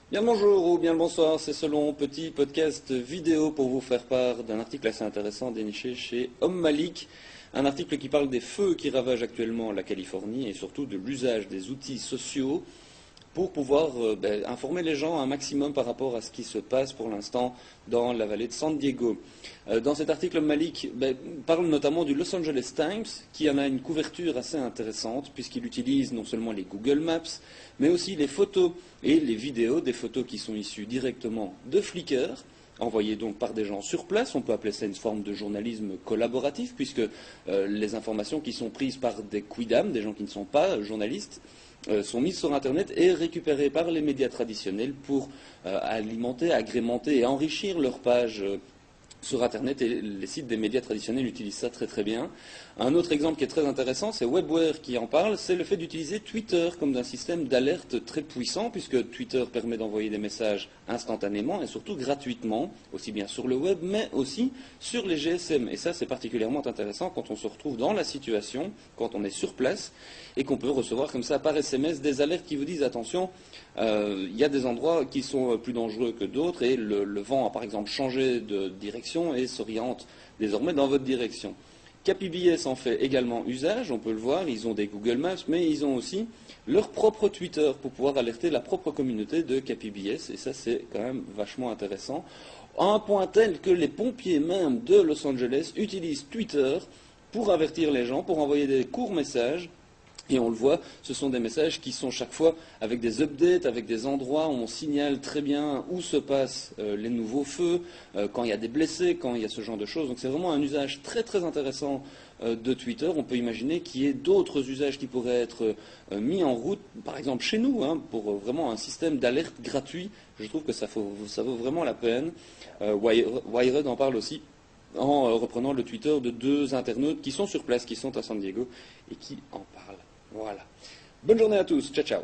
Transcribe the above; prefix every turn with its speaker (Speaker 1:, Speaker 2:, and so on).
Speaker 1: Bien le bonjour ou bien le bonsoir, c'est Selon, petit podcast vidéo pour vous faire part d'un article assez intéressant déniché chez Homme Malik, un article qui parle des feux qui ravagent actuellement la Californie et surtout de l'usage des outils sociaux pour pouvoir informer les gens un maximum par rapport à ce qui se passe pour l'instant dans la vallée de San Diego. Dans cet article, Malik parle notamment du Los Angeles Times, qui en a une couverture assez intéressante, puisqu'il utilise non seulement les Google Maps, mais aussi les photos et les vidéos, des photos qui sont issues directement de Flickr, envoyées donc par des gens sur place. On peut appeler ça une forme de journalisme collaboratif, puisque les informations qui sont prises par des quidam, des gens qui ne sont pas journalistes, sont mises sur Internet et récupérées par les médias traditionnels pour alimenter, agrémenter et enrichir leurs pages sur Internet, et les sites des médias traditionnels utilisent ça très très bien. Un autre exemple qui est très intéressant, c'est Webware qui en parle, c'est le fait d'utiliser Twitter comme d'un système d'alerte très puissant, puisque Twitter permet d'envoyer des messages instantanément et surtout gratuitement, aussi bien sur le web, mais aussi sur les GSM. Et ça, c'est particulièrement intéressant quand on se retrouve dans la situation, quand on est sur place, et qu'on peut recevoir comme ça par SMS des alertes qui vous disent attention, il y a des endroits qui sont plus dangereux que d'autres, et le vent a par exemple changé de direction et s'oriente désormais dans votre direction. KPBS en fait également usage, on peut le voir, ils ont des Google Maps, mais ils ont aussi leur propre Twitter pour pouvoir alerter la propre communauté de KPBS, et ça c'est quand même vachement intéressant. À un point tel que les pompiers même de Los Angeles utilisent Twitter pour avertir les gens, pour envoyer des courts messages. Et on le voit, ce sont des messages qui sont chaque fois avec des updates, avec des endroits où on signale très bien où se passent les nouveaux feux, quand il y a des blessés, quand il y a ce genre de choses. Donc c'est vraiment un usage très très intéressant de Twitter. On peut imaginer qu'il y ait d'autres usages qui pourraient être mis en route, par exemple chez nous, pour vraiment un système d'alerte gratuit. Je trouve que ça vaut vraiment la peine. Wired en parle aussi, en reprenant le Twitter de deux internautes qui sont sur place, qui sont à San Diego et qui en parlent. Voilà. Bonne journée à tous. Ciao, ciao.